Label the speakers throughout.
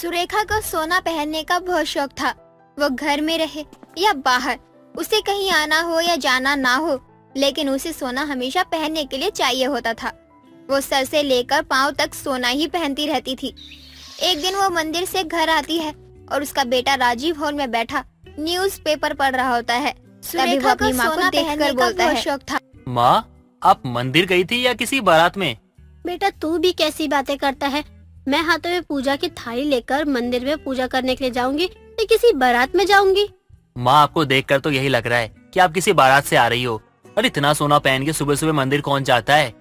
Speaker 1: सुरेखा को सोना पहनने का बहुत शौक था। वो घर में रहे या बाहर, उसे कहीं आना हो या जाना ना हो, लेकिन उसे सोना हमेशा पहनने के लिए चाहिए होता था। वो सर से लेकर पाँव तक सोना ही पहनती रहती थी। एक दिन वो मंदिर से घर आती है और उसका बेटा राजीव हॉल में बैठा न्यूज़पेपर पढ़ रहा होता है। तभी वो अपनी माँ को देखकर बोलता है, शौक था।
Speaker 2: माँ, आप मंदिर गई थी या किसी बारात में?
Speaker 3: बेटा तू भी कैसी बातें करता है। मैं हाथों में पूजा की थाली लेकर मंदिर में पूजा करने के लिए जाऊंगी या किसी बारात में जाऊंगी?
Speaker 2: माँ, आपको देखकर तो यही लग रहा है कि आप किसी बारात से आ रही हो। और इतना सोना पहन के सुबह सुबह मंदिर कौन जाता है?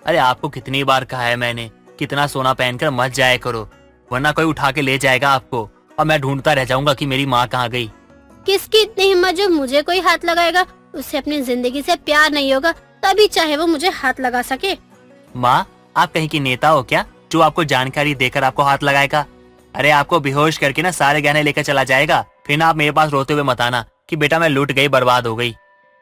Speaker 2: अरे आपको कितनी बार कहा है मैंने, कितना सोना पहनकर मत जाया करो, वरना कोई उठा के ले जाएगा आपको और मैं ढूंढता रह जाऊंगा कि मेरी माँ कहाँ गई।
Speaker 3: किसकी इतनी हिम्मत जो मुझे कोई हाथ लगाएगा? उससे अपनी जिंदगी से प्यार नहीं होगा, तभी चाहे वो मुझे हाथ लगा सके।
Speaker 2: माँ, आप कहीं की नेता हो क्या जो आपको जानकारी देकर आपको हाथ लगाएगा? अरे आपको बेहोश करके ना सारे गहने लेकर चला जाएगा, फिर ना आप मेरे पास रोते हुए मत आना कि बेटा मैं लूट गई, बर्बाद हो गई।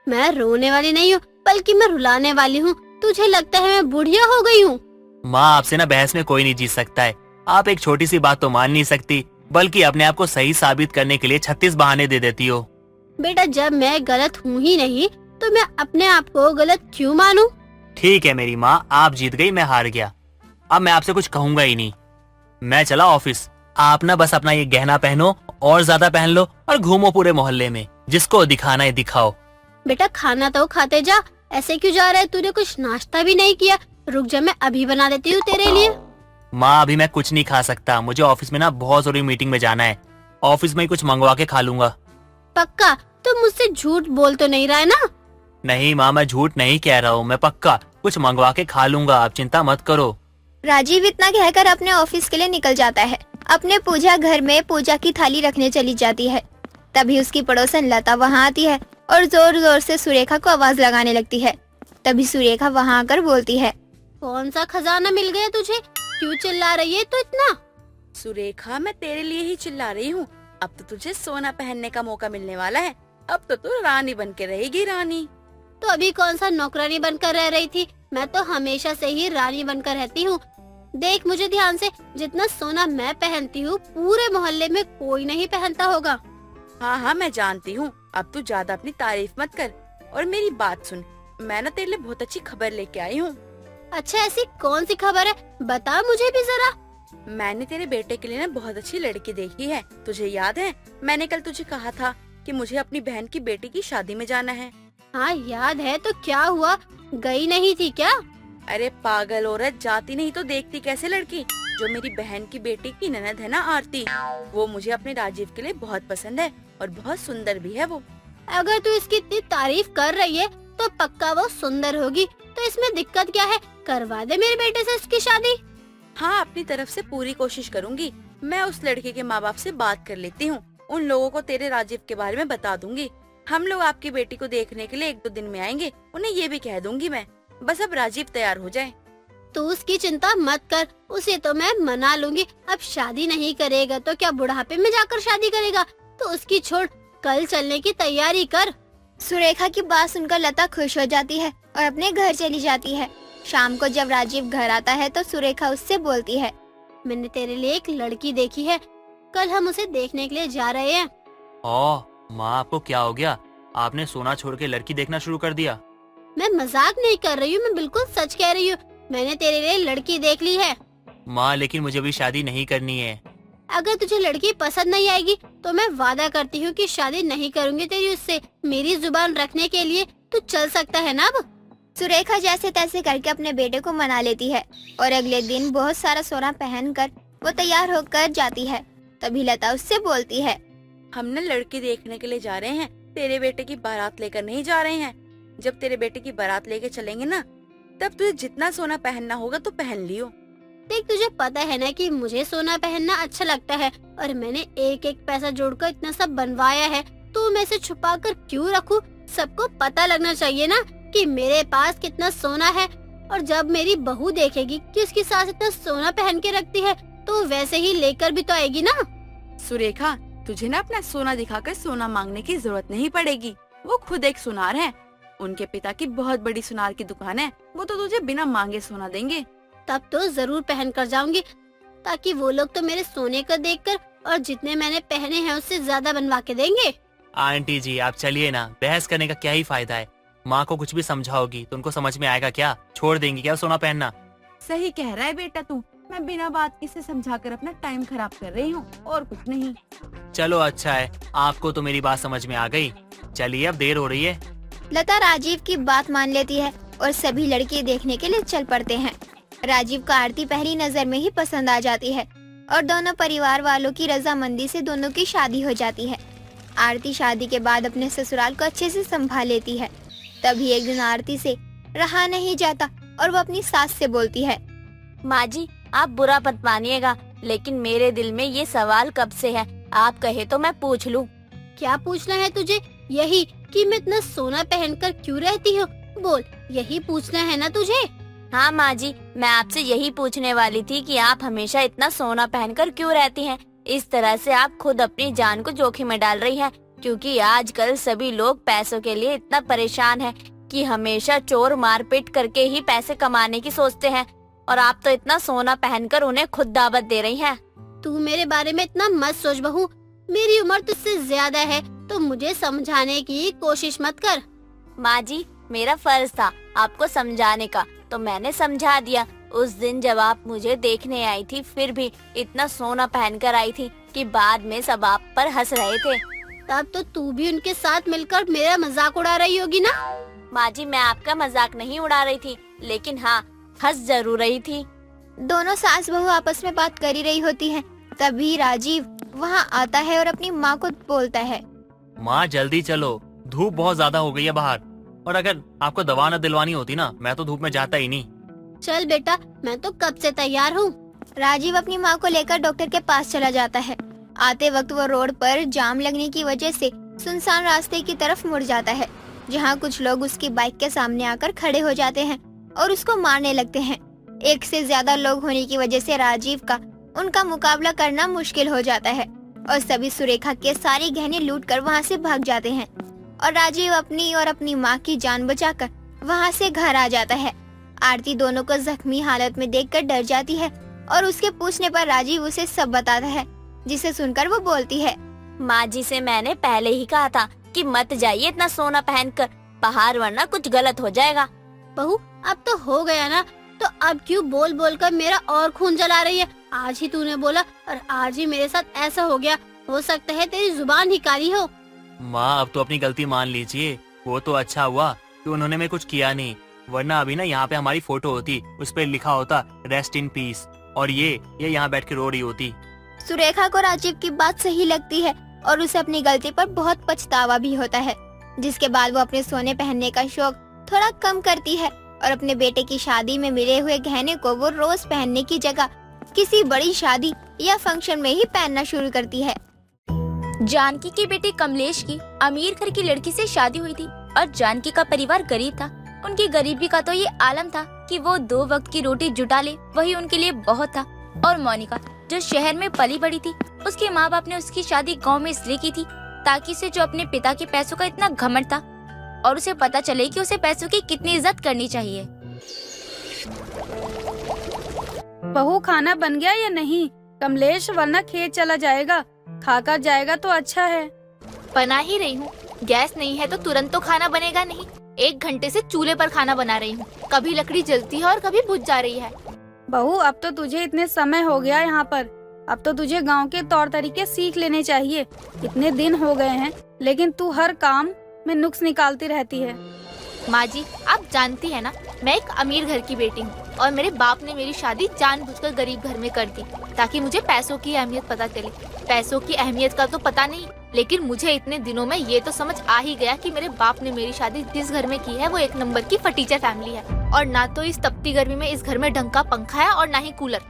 Speaker 3: मैं रोने वाली नहीं हूँ, बल्कि मैं रुलाने वाली हूँ। तुझे लगता है मैं बुढ़िया हो गई हूँ?
Speaker 2: माँ, आपसे ना बहस में कोई नहीं जीत सकता है। आप एक छोटी सी बात तो मान नहीं सकती, बल्कि अपने आप को सही साबित करने के लिए 36 बहाने दे देती हो।
Speaker 3: बेटा जब मैं गलत हूँ ही नहीं तो मैं अपने आप को गलत क्यों मानूं?
Speaker 2: ठीक है मेरी माँ, आप जीत गई, मैं हार गया। अब मैं आपसे कुछ कहूंगा ही नहीं। मैं चला ऑफिस। आप ना बस अपना ये गहना पहनो और ज्यादा पहन लो और घूमो पूरे मोहल्ले में, जिसको दिखाना है दिखाओ।
Speaker 3: बेटा खाना तो खाते जा, ऐसे क्यों जा रहा है? तूने कुछ नाश्ता भी नहीं किया। रुक जा, मैं अभी बना देती हूँ तेरे लिए।
Speaker 2: माँ, अभी मैं कुछ नहीं खा सकता, मुझे ऑफिस में ना बहुत जरूरी मीटिंग में जाना है। ऑफिस में ही कुछ मंगवा के खा लूंगा।
Speaker 3: पक्का? तो मुझसे झूठ बोल तो नहीं रहा है ना?
Speaker 2: नहीं माँ, मैं झूठ नहीं कह रहा हूँ, मैं पक्का कुछ मंगवा के खा लूंगा, आप चिंता मत करो।
Speaker 1: राजीव इतना कहकर अपने ऑफिस के लिए निकल जाता है। अपने पूजा घर में पूजा की थाली रखने चली जाती है। तभी उसकी पड़ोसन लता वहाँ आती है और जोर जोर से सुरेखा को आवाज लगाने लगती है। तभी सुरेखा वहाँ आकर बोलती है,
Speaker 3: कौन सा खजाना मिल गया तुझे? क्यों चिल्ला रही है तू इतना?
Speaker 4: सुरेखा, मैं तेरे लिए ही चिल्ला रही हूँ। अब तो तुझे सोना पहनने का मौका मिलने वाला है। अब तो तू रानी बन के रहेगी, रानी।
Speaker 3: तो अभी कौन सा नौकरानी बनकर रह रही थी? मैं तो हमेशा से ही रानी बनकर रहती हूँ। देख मुझे ध्यान से, जितना सोना मैं पहनती हूँ पूरे मोहल्ले में कोई नहीं पहनता होगा।
Speaker 4: हाँ हाँ, मैं जानती हूँ। अब तू ज्यादा अपनी तारीफ मत कर और मेरी बात सुन। मैं ना तेरे लिए बहुत अच्छी खबर लेके आई हूँ।
Speaker 3: अच्छा, ऐसी कौन सी खबर है? बता मुझे भी जरा।
Speaker 4: मैंने तेरे बेटे के लिए ना बहुत अच्छी लड़की देखी है। तुझे याद है मैंने कल तुझे कहा था कि मुझे अपनी बहन की बेटी की शादी में जाना है?
Speaker 3: हाँ याद है। तो क्या हुआ, गई नहीं थी क्या?
Speaker 4: अरे पागल औरत, जाती नहीं तो देखती कैसे लड़की? जो मेरी बहन की बेटी की ननद है ना आरती, वो मुझे अपने राजीव के लिए बहुत पसंद है और बहुत सुंदर भी है वो।
Speaker 3: अगर तू इसकी इतनी तारीफ कर रही है तो पक्का वो सुंदर होगी। तो इसमें दिक्कत क्या है? करवा दे मेरे बेटे से इसकी शादी।
Speaker 4: हाँ, अपनी तरफ से पूरी कोशिश करूँगी। मैं उस लड़के के माँ बाप से बात कर लेती हूँ। उन लोगों को तेरे राजीव के बारे में बता दूंगी। हम लोग आपकी बेटी को देखने के लिए 1-2 दिन में आएंगे। उन्हें ये भी कह दूंगी मैं। बस अब राजीव तैयार हो जाए।
Speaker 3: तू उसकी चिंता मत कर, उसे तो मैं मना लूंगी। अब शादी नहीं करेगा तो क्या बुढ़ापे में जाकर शादी करेगा? तो उसकी छोड़, कल चलने की तैयारी कर।
Speaker 1: सुरेखा की बात सुनकर लता खुश हो जाती है और अपने घर चली जाती है। शाम को जब राजीव घर आता है तो सुरेखा उससे बोलती है,
Speaker 3: मैंने तेरे लिए एक लड़की देखी है, कल हम उसे देखने के लिए जा रहे हैं।
Speaker 2: ओह माँ, आपको क्या हो गया? आपने सोना छोड़ के लड़की देखना शुरू कर दिया?
Speaker 3: मैं मजाक नहीं कर रही हूँ, मैं बिल्कुल सच कह रही हूँ। मैंने तेरे लिए लड़की देख ली है।
Speaker 2: माँ, लेकिन मुझे अभी शादी नहीं करनी है।
Speaker 3: अगर तुझे लड़की पसंद नहीं आएगी तो मैं वादा करती हूँ कि शादी नहीं करूँगी तेरी उससे। मेरी जुबान रखने के लिए तू चल सकता है ना अब?
Speaker 1: सुरेखा जैसे तैसे करके अपने बेटे को मना लेती है और अगले दिन बहुत सारा सोना पहनकर वो तैयार होकर जाती है। तभी लता उससे बोलती है,
Speaker 4: हम न लड़की देखने के लिए जा रहे हैं, तेरे बेटे की बारात लेकर नहीं जा रहे हैं। जब तेरे बेटे की बारात लेके चलेंगे ना, तब तुझे जितना सोना पहनना होगा तो पहन लियो।
Speaker 3: देख तुझे पता है ना कि मुझे सोना पहनना अच्छा लगता है और मैंने एक एक पैसा जोड़कर इतना सब बनवाया है, तो मैं इसे छुपा कर क्यों रखूं? सबको पता लगना चाहिए ना कि मेरे पास कितना सोना है। और जब मेरी बहू देखेगी कि उसकी सास इतना सोना पहन के रखती है तो वैसे ही लेकर भी तो आएगी ना।
Speaker 4: सुरेखा, तुझे ना अपना सोना दिखाकर सोना मांगने की जरूरत नहीं पड़ेगी। वो खुद एक सुनार है। उनके पिता की बहुत बड़ी सुनार की दुकान है। वो तो तुझे बिना मांगे सोना देंगे।
Speaker 3: तब तो जरूर पहन कर जाऊंगी। ताकि वो लोग तो मेरे सोने को देखकर और जितने मैंने पहने हैं उससे ज्यादा बनवा के देंगे।
Speaker 2: आंटी जी आप चलिए ना, बहस करने का क्या ही फायदा है। माँ को कुछ भी समझाओगी तो उनको समझ में आएगा क्या? छोड़ देंगी क्या सोना पहनना?
Speaker 5: सही कह रहा है बेटा तू। मैं बिना बात की से समझाकर अपना टाइम खराब कर रही हूँ और कुछ नहीं।
Speaker 2: चलो अच्छा है, आपको तो मेरी बात समझ में आ गई। चलिए अब देर हो रही है।
Speaker 1: लता राजीव की बात मान लेती है और सभी लड़के देखने के लिए चल पड़ते हैं। राजीव को आरती पहली नजर में ही पसंद आ जाती है और दोनों परिवार वालों की रजामंदी से दोनों की शादी हो जाती है। आरती शादी के बाद अपने ससुराल को अच्छे से संभाल लेती है। तभी एक दिन आरती से रहा नहीं जाता और वो अपनी सास से बोलती है,
Speaker 3: माँ जी आप बुरा मत मानिएगा, लेकिन मेरे दिल में ये सवाल कब से है, आप कहे तो मैं पूछ लूं। क्या पूछना है तुझे? यही कि मैं इतना सोना पहनकर क्यों रहती हूँ, बोल, यही पूछना है ना तुझे? हाँ माँ जी, मैं आपसे यही पूछने वाली थी कि आप हमेशा इतना सोना पहनकर क्यों रहती हैं? इस तरह से आप खुद अपनी जान को जोखिम में डाल रही हैं, क्योंकि आजकल सभी लोग पैसों के लिए इतना परेशान हैं कि हमेशा चोर मारपीट करके ही पैसे कमाने की सोचते हैं, और आप तो इतना सोना पहनकर उन्हें खुद दावत दे रही हैं। तू मेरे बारे में इतना मत सोच बहू, मेरी उम्र तुझसे ज्यादा है तो मुझे समझाने की कोशिश मत कर। माँ जी मेरा फर्ज था आपको समझाने का, तो मैंने समझा दिया। उस दिन जब आप मुझे देखने आई थी फिर भी इतना सोना पहनकर आई थी कि बाद में सब आप पर हंस रहे थे। तब तो तू भी उनके साथ मिलकर मेरा मजाक उड़ा रही होगी ना? माँ जी मैं आपका मजाक नहीं उड़ा रही थी, लेकिन हाँ हंस जरूर रही थी।
Speaker 1: दोनों सास बहू आपस में बात कर ही रही होती हैं। तभी राजीव वहाँ आता है और अपनी माँ को बोलता है,
Speaker 2: माँ जल्दी चलो, धूप बहुत ज्यादा हो गई है बाहर, और अगर आपको दवा न दिलवानी होती ना, मैं तो धूप में जाता ही नहीं।
Speaker 3: चल बेटा मैं तो कब से तैयार हूँ।
Speaker 1: राजीव अपनी माँ को लेकर डॉक्टर के पास चला जाता है। आते वक्त वो रोड पर जाम लगने की वजह से सुनसान रास्ते की तरफ मुड़ जाता है, जहाँ कुछ लोग उसकी बाइक के सामने आकर खड़े हो जाते हैं और उसको मारने लगते हैं। एक से ज्यादा लोग होने की वजह से राजीव का उनका मुकाबला करना मुश्किल हो जाता है और सभी सुरेखा के सारे गहने लूटकर वहाँ से भाग जाते हैं और राजीव अपनी और अपनी माँ की जान बचाकर वहाँ से घर आ जाता है। आरती दोनों को जख्मी हालत में देखकर डर जाती है और उसके पूछने पर राजीव उसे सब बताता है, जिसे सुनकर वो बोलती है,
Speaker 3: माँ जी से मैंने पहले ही कहा था कि मत जाइए इतना सोना पहनकर बाहर, वरना कुछ गलत हो जाएगा। बहू अब तो हो गया ना, तो अब क्यों बोल बोल कर मेरा और खून जला रही है? आज ही तूने बोला और आज ही मेरे साथ ऐसा हो गया, हो सकता है तेरी जुबान ही काली हो।
Speaker 2: माँ अब तो अपनी गलती मान लीजिए। वो तो अच्छा हुआ कि उन्होंने मैं कुछ किया नहीं, वरना अभी ना यहाँ पे हमारी फोटो होती, उस पे लिखा होता रेस्ट इन पीस, और ये यहाँ बैठ के रो रही होती।
Speaker 1: सुरेखा को राजीव की बात सही लगती है और उसे अपनी गलती पर बहुत पछतावा भी होता है, जिसके बाद वो अपने सोने पहनने का शौक थोड़ा कम करती है और अपने बेटे की शादी में मिले हुए गहने को वो रोज पहनने की जगह किसी बड़ी शादी या फंक्शन में ही पहनना शुरू करती है।
Speaker 6: जानकी के बेटे कमलेश की अमीर घर की लड़की से शादी हुई थी और जानकी का परिवार गरीब था। उनकी गरीबी का तो ये आलम था कि वो 2 वक्त की रोटी जुटा ले, वही उनके लिए बहुत था। और मोनिका जो शहर में पली बड़ी थी, उसके माँ बाप ने उसकी शादी गांव में इसलिए की थी ताकि उसे जो अपने पिता के पैसों का इतना घमंड था और उसे पता चले कि उसे पैसों की कितनी इज्जत करनी चाहिए।
Speaker 5: बहू खाना बन गया या नहीं? कमलेश वरना खेत चला जाएगा, खाकर जाएगा तो अच्छा है।
Speaker 6: बना ही रही हूँ, गैस नहीं है तो तुरंत तो खाना बनेगा नहीं। 1 घंटे से चूल्हे पर खाना बना रही हूँ, कभी लकड़ी जलती है और कभी बुझ जा रही है।
Speaker 5: बहू अब तो तुझे इतने समय हो गया यहाँ पर, अब तो तुझे गांव के तौर तरीके सीख लेने चाहिए। इतने दिन हो गए हैं लेकिन तू हर काम में नुक्स निकालती रहती है।
Speaker 6: माँ जी आप जानती है ना, मैं एक अमीर घर की बेटी हूँ और मेरे बाप ने मेरी शादी जानबूझकर गरीब घर में कर दी ताकि मुझे पैसों की अहमियत पता चले। पैसों की अहमियत का तो पता नहीं, लेकिन मुझे इतने दिनों में ये तो समझ आ ही गया कि मेरे बाप ने मेरी शादी जिस घर में की है वो 1 नंबर की फटीचर फैमिली है, और ना तो इस तपती गर्मी में इस घर में ढंग का पंखा है और ना ही कूलर।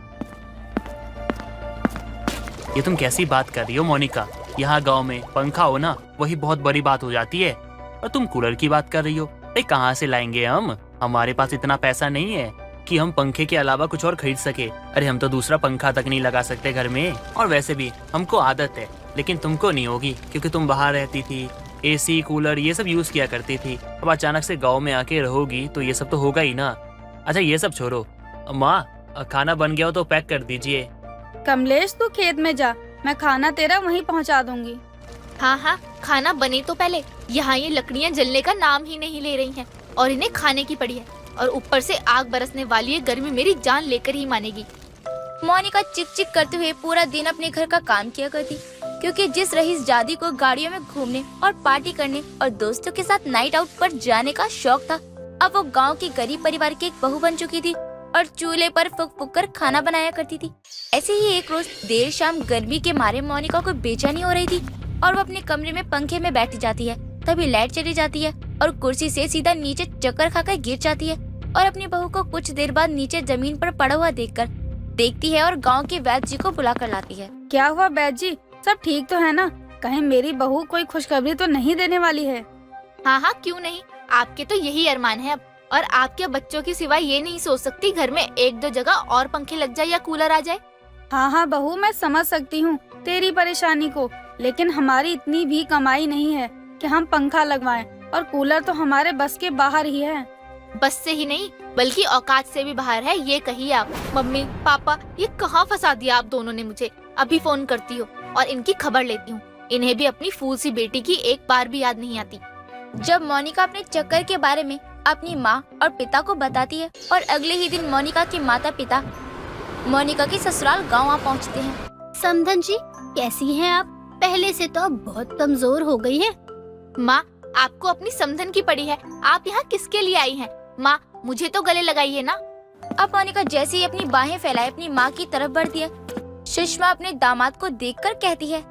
Speaker 2: ये तुम कैसी बात कर रही हो मोनिका? यहाँ गांव में पंखा हो ना वही बहुत बड़ी बात हो जाती है, और तुम कूलर की बात कर रही हो। अरे कहाँ से लाएंगे हम? हमारे पास इतना पैसा नहीं है कि हम पंखे के अलावा कुछ और खरीद सके। अरे हम तो दूसरा पंखा तक नहीं लगा सकते घर में, और वैसे भी हमको आदत है, लेकिन तुमको नहीं होगी क्योंकि तुम बाहर रहती थी, एसी कूलर ये सब यूज किया करती थी। अब अचानक से गाँव में आके रहोगी तो ये सब तो होगा ही ना। अच्छा ये सब छोड़ो, माँ खाना बन गया हो तो पैक कर दीजिए।
Speaker 5: कमलेश तू खेत में जा, मैं खाना तेरा वहीं पहुंचा दूंगी।
Speaker 6: हाँ हाँ, खाना बने तो पहले। यहाँ ये लकड़ियाँ जलने का नाम ही नहीं ले रही हैं और इन्हें खाने की पड़ी है, और ऊपर से आग बरसने वाली है। गर्मी मेरी जान लेकर ही मानेगी। मोनिका चिक चिक करते हुए पूरा दिन अपने घर का काम किया करती, क्योंकि जिस रईस जादी को गाड़ियों में घूमने और पार्टी करने और दोस्तों के साथ नाइट आउट पर जाने का शौक था, अब वो गांव के गरीब परिवार की एक बहू बन चुकी थी और चूल्हे पर फूक फूक कर खाना बनाया करती थी। ऐसे ही एक रोज देर शाम गर्मी के मारे मोनिका को बेचैनी हो रही थी और वो अपने कमरे में पंखे में बैठ जाती है। तभी लाइट चली जाती है और कुर्सी से सीधा नीचे चक्कर खाकर गिर जाती है और अपनी बहू को कुछ देर बाद नीचे जमीन पर पड़ा हुआ देखती है और गांव के वैद्य जी को बुला कर लाती है।
Speaker 5: क्या हुआ वैद्य जी, सब ठीक तो है ना? कहीं मेरी बहू कोई खुशखबरी तो नहीं देने वाली है?
Speaker 6: हाँ हाँ, क्यों नहीं, आपके तो यही अरमान है अब। और आपके बच्चों की सिवाय ये नहीं सोच सकती घर में एक दो जगह और पंखे लग जाए या कूलर आ जाए।
Speaker 5: हाँ हाँ बहू, मैं समझ सकती हूँ तेरी परेशानी को, लेकिन हमारी इतनी भी कमाई नहीं है कि हम पंखा लगवाएं, और कूलर तो हमारे बस के बाहर ही है।
Speaker 6: बस से ही नहीं बल्कि औकात से भी बाहर है, ये कहिए आप। मम्मी पापा, ये कहाँ फंसा दिया आप दोनों ने मुझे। अभी फोन करती हो और इनकी खबर लेती हूँ। इन्हें भी अपनी फूल सी बेटी की एक बार भी याद नहीं आती।
Speaker 7: जब मोनिका अपने चक्कर के बारे में अपनी माँ और पिता को बताती है और अगले ही दिन मोनिका के माता पिता मोनिका के ससुराल गाँव आ पहुँचते हैं।
Speaker 3: समधन जी, कैसी हैं आप? पहले से तो अब बहुत कमजोर हो गई हैं।
Speaker 6: माँ, आपको अपनी समधन की पड़ी है। आप यहाँ किसके लिए आई हैं? माँ, मुझे तो गले लगाइए ना।
Speaker 7: अब मोनिका जैसे ही अपनी बाहें फैलाए अपनी माँ की तरफ बढ़ती है, सुषमा अपने दामाद को देखकर कहती है,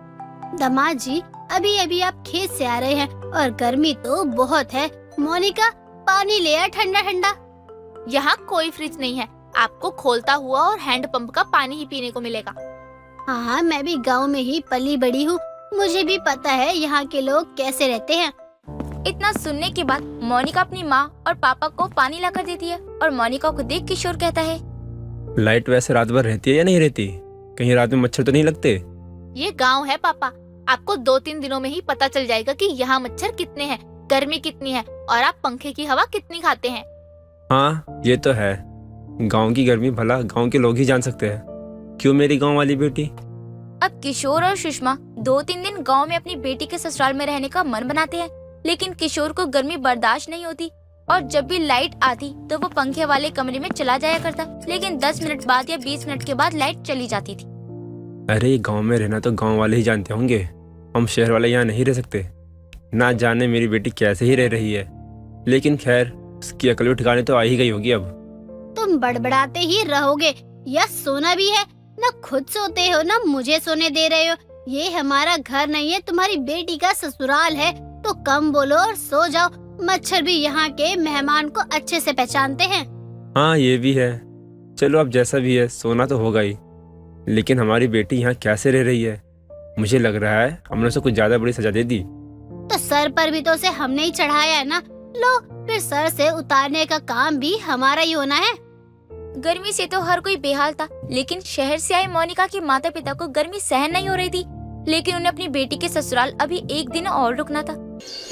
Speaker 3: दामाद जी, अभी अभी आप खेत से आ रहे हैं और गर्मी तो बहुत है। मोनिका, पानी ले आ ठंडा ठंडा।
Speaker 6: यहाँ कोई फ्रिज नहीं है, आपको खोलता हुआ और हैंड पंप का पानी ही पीने को मिलेगा।
Speaker 3: हाँ, मैं भी गांव में ही पली बड़ी हूँ, मुझे भी पता है यहाँ के लोग कैसे रहते हैं।
Speaker 7: इतना सुनने के बाद मोनिका अपनी माँ और पापा को पानी लाकर देती है और मोनिका को देख किशोर कहता है,
Speaker 8: लाइट वैसे रात भर रहती है या नहीं रहती? कहीं रात में मच्छर तो नहीं लगते?
Speaker 6: ये गांव है पापा, आपको 2-3 दिनों में ही पता चल जाएगा कि यहाँ मच्छर कितने हैं, गर्मी कितनी है और आप पंखे की हवा कितनी खाते हैं।
Speaker 8: हाँ, ये तो है। गांव की गर्मी भला गांव के लोग ही जान सकते हैं। क्यों मेरी गांव वाली बेटी?
Speaker 7: अब किशोर और सुषमा 2-3 दिन गांव में अपनी बेटी के ससुराल में रहने का मन बनाते हैं, लेकिन किशोर को गर्मी बर्दाश्त नहीं होती और जब भी लाइट आती तो वो पंखे वाले कमरे में चला जाया करता, लेकिन 10 मिनट बाद या 20 मिनट के बाद लाइट चली जाती थी।
Speaker 8: अरे गांव में रहना तो गांव वाले ही जानते होंगे, हम शहर वाले यहाँ नहीं रह सकते। ना जाने मेरी बेटी कैसे ही रह रही है, लेकिन खैर उसकी अकल भी ठिकाने तो आ ही गई होगी अब।
Speaker 3: तुम बड़बड़ाते ही रहोगे, या सोना भी है? न खुद सोते हो न मुझे सोने दे रहे हो। ये हमारा घर नहीं है, तुम्हारी बेटी का ससुराल है, तो कम बोलो और सो जाओ। मच्छर भी यहाँ के मेहमान को अच्छे से पहचानते हैं।
Speaker 8: हाँ, ये भी है। चलो अब जैसा भी है, सोना तो होगा ही, लेकिन हमारी बेटी यहाँ कैसे रह रही है? मुझे लग रहा है हमने उसे कुछ ज्यादा बड़ी सजा दे दी।
Speaker 3: तो सर पर भी तो उसे हमने ही चढ़ाया है ना, लो फिर सर से उतारने का काम भी हमारा ही होना है।
Speaker 7: गर्मी से तो हर कोई बेहाल था, लेकिन शहर से आई मोनिका के माता पिता को गर्मी सहन नहीं हो रही थी, लेकिन उन्हें अपनी बेटी के ससुराल अभी एक दिन और रुकना था।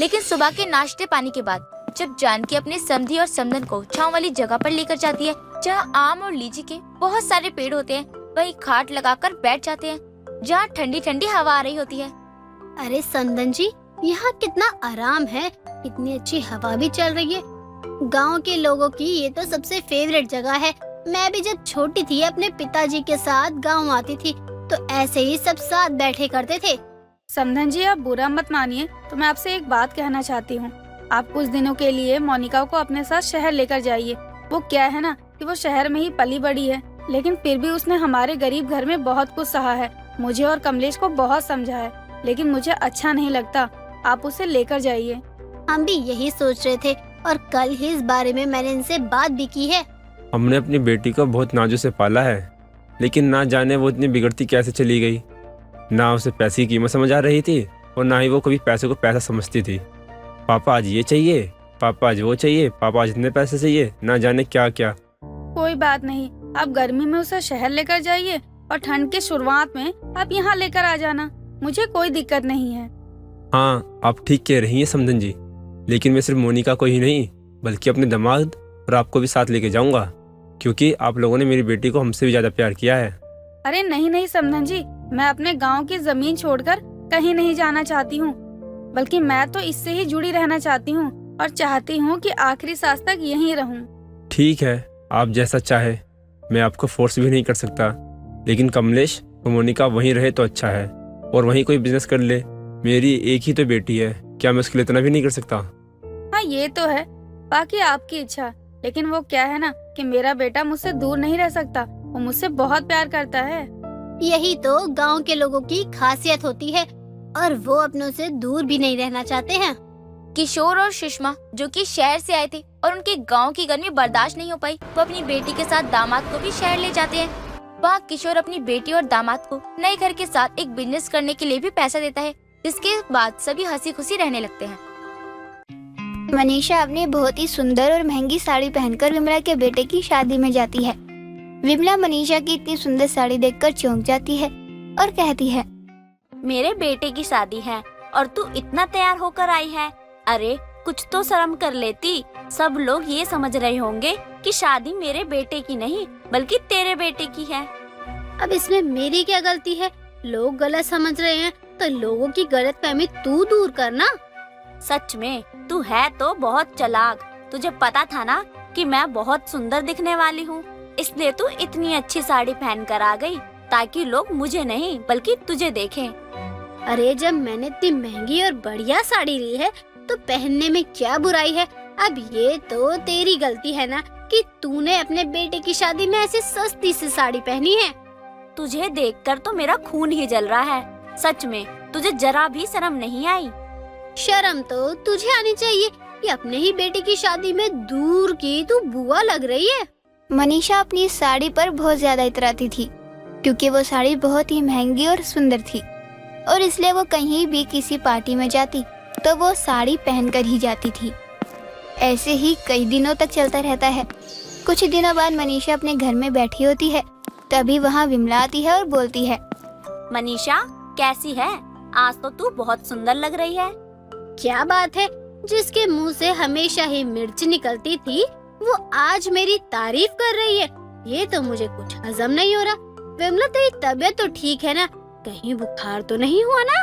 Speaker 7: लेकिन सुबह के नाश्ते पानी के बाद जब जानकी अपने समधी और समधन को छांव वाली जगह पर लेकर जाती है, जहाँ आम और लीची के बहुत सारे पेड़ होते हैं, वहीं खाट लगाकर बैठ जाते हैं, जहाँ ठंडी ठंडी हवा आ रही होती है।
Speaker 3: अरे समधन जी, यहाँ कितना आराम है, कितनी अच्छी हवा भी चल रही है। गांव के लोगों की ये तो सबसे फेवरेट जगह है। मैं भी जब छोटी थी अपने पिताजी के साथ गांव आती थी, तो ऐसे ही सब साथ बैठे करते थे।
Speaker 5: समधन जी, आप बुरा मत मानिए, तो मैं आपसे एक बात कहना चाहती हूँ। आप कुछ दिनों के लिए मोनिका को अपने साथ शहर लेकर जाइए। वो क्या है ना कि वो शहर में ही पली बड़ी है, लेकिन फिर भी उसने हमारे गरीब घर में बहुत कुछ सहा है। मुझे और कमलेश को बहुत समझा है, लेकिन मुझे अच्छा नहीं लगता। आप उसे लेकर जाइए।
Speaker 3: हम भी यही सोच रहे थे और कल ही इस बारे में मैंने इनसे बात भी की है।
Speaker 8: हमने अपनी बेटी को बहुत नाजुक से पाला है, लेकिन ना जाने वो इतनी बिगड़ती कैसे चली गई। ना उसे पैसे की कीमत समझ आ रही थी और ना ही वो कभी पैसे को पैसा समझती थी। पापा आज ये चाहिए, पापा आज वो चाहिए, पापा आज इतने पैसे चाहिए, ना जाने क्या क्या।
Speaker 5: कोई बात नहीं, आप गर्मी में उसे शहर लेकर जाइए और ठंड के शुरुआत में आप यहाँ लेकर आ जाना। मुझे कोई दिक्कत नहीं है।
Speaker 8: हाँ, आप ठीक कह रही हैं समधन जी, लेकिन मैं सिर्फ मोनिका को ही नहीं बल्कि अपने दामाद और आपको भी साथ लेके जाऊंगा, क्योंकि आप लोगों ने मेरी बेटी को हमसे भी ज्यादा प्यार किया है।
Speaker 5: अरे नहीं नहीं समधन जी, मैं अपने गांव की जमीन छोड़कर कहीं नहीं जाना चाहती हूँ, बल्कि मैं तो इससे ही जुड़ी रहना चाहती हूँ और चाहती हूँ कि आखिरी सांस तक यहीं रहूँ।
Speaker 8: ठीक है, आप जैसा चाहे, मैं आपको फोर्स भी नहीं कर सकता, लेकिन कमलेश और मोनिका वहीं रहे तो अच्छा है और वहीं कोई बिजनेस कर ले। मेरी एक ही तो बेटी है, क्या मैं उसके लिए इतना भी नहीं कर सकता?
Speaker 5: हाँ ये तो है, बाकी आपकी इच्छा, लेकिन वो क्या है ना कि मेरा बेटा मुझसे दूर नहीं रह सकता, वो मुझसे बहुत प्यार करता है।
Speaker 3: यही तो गांव के लोगों की खासियत होती है और वो अपनों से दूर भी नहीं रहना चाहते हैं।
Speaker 7: किशोर और सुषमा जो कि शहर से आए थे और उनके गांव की गर्मी बर्दाश्त नहीं हो पाई, वो अपनी बेटी के साथ दामाद को भी शहर ले जाते हैं। वहाँ किशोर अपनी बेटी और दामाद को नए घर के साथ एक बिजनेस करने के लिए भी पैसा देता है, जिसके बाद सभी हंसी खुशी रहने लगते हैं।
Speaker 1: मनीषा अपनी बहुत ही सुंदर और महंगी साड़ी पहनकर विमला के बेटे की शादी में जाती है। विमला मनीषा की इतनी सुंदर साड़ी देखकर चौंक जाती है और कहती है,
Speaker 6: मेरे बेटे की शादी है और तू इतना तैयार होकर आई है। अरे कुछ तो शर्म कर लेती। सब लोग ये समझ रहे होंगे कि शादी मेरे बेटे की नहीं बल्कि तेरे बेटे की है।
Speaker 3: अब इसमें मेरी क्या गलती है? लोग गलत समझ रहे हैं तो लोगों की गलतफहमी तू दूर करना।
Speaker 6: सच में तू है तो बहुत चालाक। तुझे पता था ना कि मैं बहुत सुंदर दिखने वाली हूँ, इसलिए तू इतनी अच्छी साड़ी पहन कर आ गई ताकि लोग मुझे नहीं बल्कि तुझे देखें।
Speaker 3: अरे जब मैंने इतनी महंगी और बढ़िया साड़ी ली है तो पहनने में क्या बुराई है? अब ये तो तेरी गलती है ना कि तूने अपने बेटे की शादी में ऐसी सस्ती सी साड़ी पहनी है।
Speaker 6: तुझे देखकर तो मेरा खून ही जल रहा है। सच में तुझे जरा भी शर्म नहीं आई?
Speaker 3: शर्म तो तुझे आनी चाहिए कि अपने ही बेटे की शादी में दूर की तू बुआ लग रही है।
Speaker 1: मनीषा अपनी साड़ी पर बहुत ज्यादा इतराती थी क्योंकि वो साड़ी बहुत ही महंगी और सुंदर थी और इसलिए वो कहीं भी किसी पार्टी में जाती तो वो साड़ी पहनकर ही जाती थी। ऐसे ही कई दिनों तक चलता रहता है। कुछ दिनों बाद मनीषा अपने घर में बैठी होती है, तभी वहाँ विमला आती है और बोलती है,
Speaker 6: मनीषा कैसी है? आज तो तू बहुत सुंदर लग रही है।
Speaker 3: क्या बात है, जिसके मुंह से हमेशा ही मिर्च निकलती थी वो आज मेरी तारीफ कर रही है। ये तो मुझे कुछ हजम नहीं हो रहा। विमला तेरी तबीयत तो ठीक है ना? कहीं बुखार तो नहीं हुआ ना?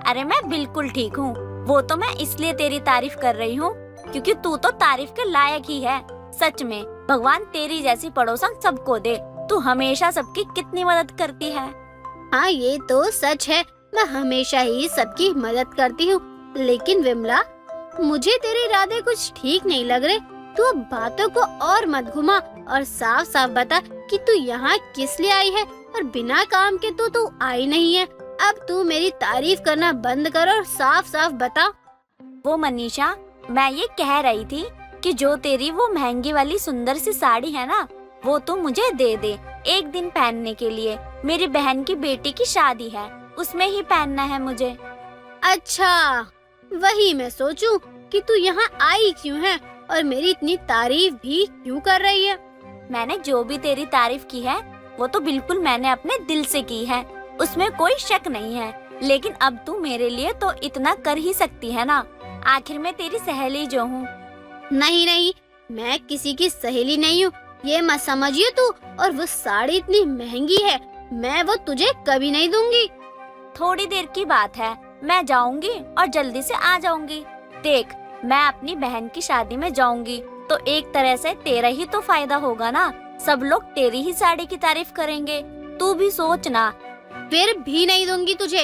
Speaker 6: अरे मैं बिल्कुल ठीक हूँ। वो तो मैं इसलिए तेरी तारीफ कर रही हूँ क्योंकि तू तो तारीफ के लायक ही है। सच में भगवान तेरी जैसी पड़ोसन सबको दे। तू हमेशा सबकी कितनी मदद करती है।
Speaker 3: हाँ ये तो सच है, मैं हमेशा ही सबकी मदद करती हूँ। लेकिन विमला, मुझे तेरे इरादे कुछ ठीक नहीं लग रहे। तू अब बातों को और मत घुमा और साफ साफ बता कि तू यहाँ किस लिए आई है और बिना काम के तो तू आई नहीं है। अब तू मेरी तारीफ करना बंद कर और साफ साफ बता।
Speaker 6: वो मनीषा, मैं ये कह रही थी कि जो तेरी वो महंगी वाली सुंदर सी साड़ी है ना, वो तू मुझे दे दे एक दिन पहनने के लिए। मेरी बहन की बेटी की शादी है, उसमें ही पहनना है मुझे।
Speaker 3: अच्छा, वही मैं सोचूं कि तू यहाँ आई क्यों है और मेरी इतनी तारीफ भी क्यों कर रही है।
Speaker 6: मैंने जो भी तेरी तारीफ की है वो तो बिल्कुल मैंने अपने दिल से की है, उसमें कोई शक नहीं है। लेकिन अब तू मेरे लिए तो इतना कर ही सकती है ना, आखिर मैं तेरी सहेली जो हूँ।
Speaker 3: नहीं नहीं, मैं किसी की सहेली नहीं हूँ, ये मत समझिए तू। और वो साड़ी इतनी महंगी है, मैं वो तुझे कभी नहीं दूंगी।
Speaker 6: थोड़ी देर की बात है, मैं जाऊंगी और जल्दी से आ जाऊंगी। देख, मैं अपनी बहन की शादी में जाऊंगी तो एक तरह से तेरा ही तो फायदा होगा ना। सब लोग तेरी ही साड़ी की तारीफ करेंगे। तू भी सोच ना।
Speaker 3: फिर भी नहीं दूंगी तुझे।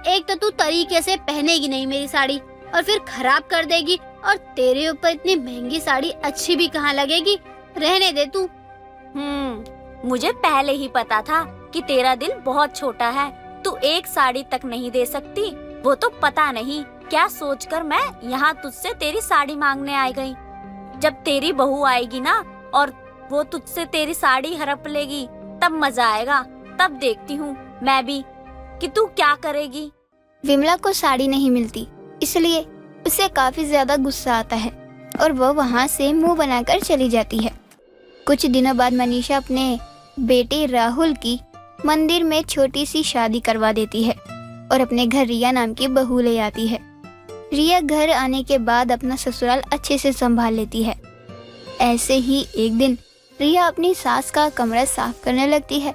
Speaker 3: एक तो तू तरीके से पहनेगी नहीं मेरी साड़ी और फिर खराब कर देगी, और तेरे ऊपर इतनी महंगी साड़ी अच्छी भी कहाँ लगेगी। रहने दे तू।
Speaker 6: मुझे पहले ही पता था कि तेरा दिल बहुत छोटा है। तू एक साड़ी तक नहीं दे सकती। वो तो पता नहीं क्या सोचकर मैं यहाँ तुझसे तेरी साड़ी मांगने आ गई। जब तेरी बहू आएगी ना और वो तुझसे तेरी साड़ी हड़प लेगी, तब मजा आएगा। तब देखती हूँ मैं भी कि तू क्या करेगी।
Speaker 1: विमला को साड़ी नहीं मिलती, इसलिए उसे काफी ज्यादा गुस्सा आता है और वो वहाँ से मुंह बनाकर चली जाती है। कुछ दिनों बाद मनीषा अपने बेटे राहुल की मंदिर में छोटी सी शादी करवा देती है और अपने घर रिया नाम की बहू ले आती है। रिया घर आने के बाद अपना ससुराल अच्छे से संभाल लेती है। ऐसे ही एक दिन रिया अपनी सास का कमरा साफ करने लगती है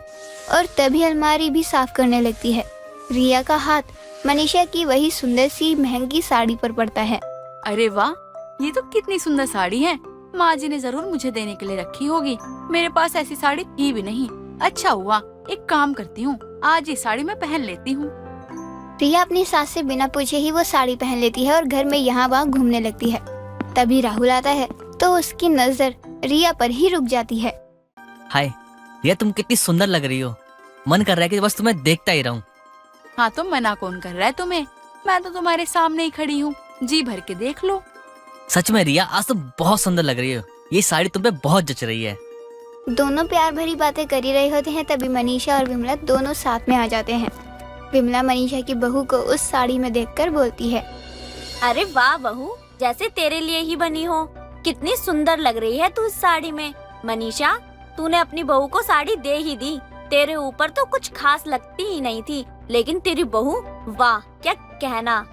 Speaker 1: और तभी अलमारी भी साफ करने लगती है। रिया का हाथ मनीषा की वही सुंदर सी महंगी साड़ी पर पड़ता है।
Speaker 4: अरे वाह, ये तो कितनी सुंदर साड़ी है। माँ जी ने जरूर मुझे देने के लिए रखी होगी। मेरे पास ऐसी साड़ी थी भी नहीं। अच्छा हुआ, एक काम करती हूँ, आज ये साड़ी मैं पहन लेती हूँ।
Speaker 1: रिया अपनी सास से बिना पूछे ही वो साड़ी पहन लेती है और घर में यहाँ वहाँ घूमने लगती है। तभी राहुल आता है तो उसकी नजर रिया पर ही रुक जाती है।
Speaker 9: हाय रिया, तुम कितनी सुंदर लग रही हो। मन कर रहा है कि बस तुम्हें देखता ही रहूं।
Speaker 4: हाँ तो मना कौन कर रहा है तुम्हें? मैं तो तुम्हारे सामने ही खड़ी हूँ, जी भर के देख लो।
Speaker 9: सच में रिया, आज तुम बहुत सुंदर लग रही हो। ये साड़ी तुम पे बहुत जच रही है।
Speaker 1: दोनों प्यार भरी बातें कर ही रहे होते हैं, तभी मनीषा और विमला दोनों साथ में आ जाते हैं। विमला मनीषा की बहू को उस साड़ी में देखकर बोलती है,
Speaker 7: अरे वाह बहू, जैसे तेरे लिए ही बनी हो। कितनी सुंदर लग रही है तू इस साड़ी में। मनीषा, तूने अपनी बहू को साड़ी दे ही दी। तेरे ऊपर तो कुछ खास लगती ही नहीं थी, लेकिन तेरी बहू, वाह क्या कहना।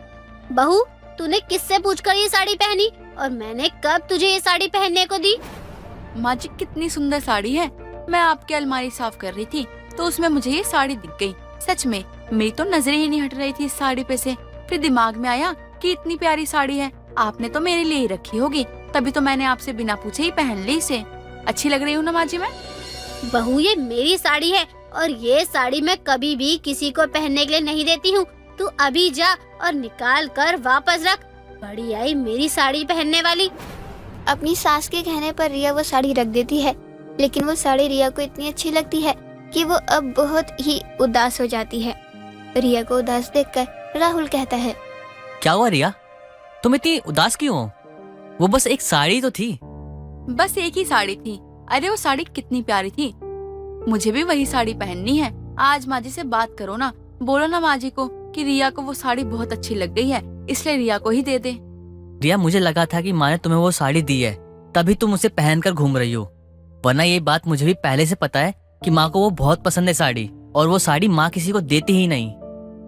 Speaker 3: बहू, तूने किससे पूछकर ये साड़ी पहनी और मैंने कब तुझे ये साड़ी पहनने को दी?
Speaker 4: माँ जी, कितनी सुंदर साड़ी है। मैं आपकी अलमारी साफ कर रही थी तो उसमें मुझे ये साड़ी दिख गई। सच में मेरी तो नजरें ही नहीं हट रही थी इस साड़ी पे से। फिर दिमाग में आया कि इतनी प्यारी साड़ी है, आपने तो मेरे लिए ही रखी होगी, तभी तो मैंने आपसे बिना पूछे ही पहन ली इसे। अच्छी लग रही हूँ ना माँ जी मैं?
Speaker 3: बहू, ये मेरी साड़ी है और ये साड़ी मैं कभी भी किसी को पहनने के लिए नहीं देती हूँ। तू अभी जा और निकाल कर वापस रख। बड़ी आई मेरी साड़ी पहनने वाली।
Speaker 1: अपनी सास के कहने पर रिया वो साड़ी रख देती है, लेकिन वो साड़ी रिया को इतनी अच्छी लगती है कि वो अब बहुत ही उदास हो जाती है। रिया को उदास देखकर राहुल कहता है,
Speaker 9: क्या हुआ रिया, तुम इतनी उदास क्यों हो? वो बस एक साड़ी तो थी।
Speaker 4: बस एक ही साड़ी थी। अरे वो साड़ी कितनी प्यारी थी। मुझे भी वही साड़ी पहननी है। आज माँ जी से बात करो ना, बोलो ना माँ जी को कि रिया को वो साड़ी बहुत अच्छी लग गई है, इसलिए रिया को ही दे दे।
Speaker 9: रिया, मुझे लगा था कि माँ ने तुम्हें वो साड़ी दी है, तभी तुम उसे पहनकर घूम रही हो। वरना ये बात मुझे भी पहले से पता है कि माँ को वो बहुत पसंद है साड़ी, और वो साड़ी माँ किसी को देती ही नहीं।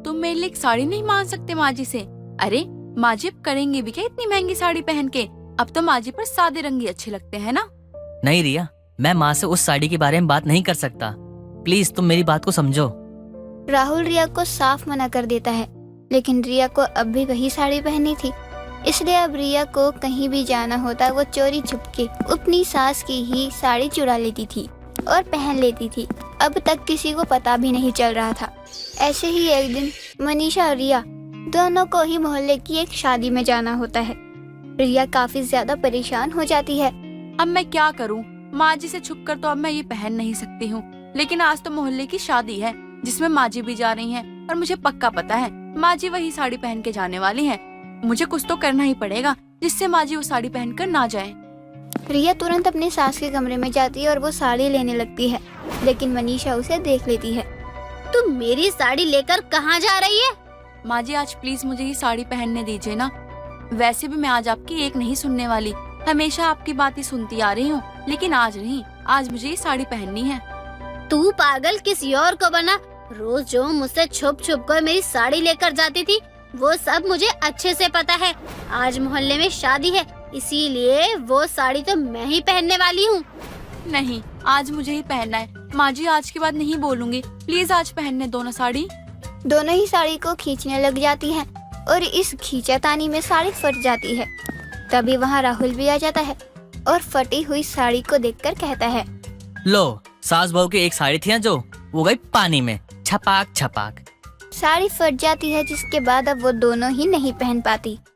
Speaker 4: तुम मेरे लिए एक साड़ी नहीं मांग सकते माँ जी से? अरे माँ जी अब करेंगे भी क्या इतनी महंगी साड़ी पहन के? अब तो माँ जी पर सादे रंग ही अच्छे लगते हैं ना।
Speaker 9: नहीं रिया, मैं माँ से उस साड़ी के बारे में बात नहीं कर सकता। प्लीज तुम मेरी बात को समझो।
Speaker 1: राहुल रिया को साफ मना कर देता है, लेकिन रिया को अब भी वही साड़ी पहननी थी। इसलिए अब रिया को कहीं भी जाना होता वो चोरी छुपके अपनी सास की ही साड़ी चुरा लेती थी और पहन लेती थी। अब तक किसी को पता भी नहीं चल रहा था। ऐसे ही एक दिन मनीषा और रिया दोनों को ही मोहल्ले की एक शादी में जाना होता है। रिया काफी ज्यादा परेशान हो जाती है।
Speaker 4: अब मैं क्या करूँ? माँ जी से छुपकर तो अब मैं ये पहन नहीं सकती हूँ, लेकिन आज तो मोहल्ले की शादी है जिसमें माँ जी भी जा रही हैं और मुझे पक्का पता है माँ जी वही साड़ी पहन के जाने वाली हैं। मुझे कुछ तो करना ही पड़ेगा जिससे माँ जी वो साड़ी पहनकर ना जाए।
Speaker 1: रिया तुरंत अपने सास के कमरे में जाती है और वो साड़ी लेने लगती है, लेकिन मनीषा उसे देख लेती है।
Speaker 3: तुम मेरी साड़ी लेकर कहाँ जा रही है?
Speaker 4: माँ जी, आज प्लीज मुझे ये साड़ी पहनने दीजिए ना। वैसे भी मैं आज आपकी एक नहीं सुनने वाली, हमेशा आपकी बात ही सुनती आ रही हूँ, लेकिन आज नहीं, आज मुझे ये साड़ी पहननी है।
Speaker 3: तू पागल किसी और को बना। रोज जो मुझसे छुप छुप कर मेरी साड़ी लेकर जाती थी वो सब मुझे अच्छे से पता है। आज मोहल्ले में शादी है, इसीलिए वो साड़ी तो मैं ही पहनने वाली हूँ।
Speaker 4: नहीं, आज मुझे ही पहनना है। माँ जी, आज के बाद नहीं बोलूंगी, प्लीज आज पहनने दो ना साड़ी।
Speaker 1: दोनों ही साड़ी को खींचने लग जाती हैं और इस खींचातानी में साड़ी फट जाती है। तभी वहाँ राहुल भी आ जाता है और फटी हुई साड़ी को देखकर कहता है,
Speaker 9: लो, सास बहू की एक साड़ी थी ना जो, वो गई पानी में, छपाक छपाक।
Speaker 1: साड़ी फट जाती है, जिसके बाद अब वो दोनों ही नहीं पहन पाती।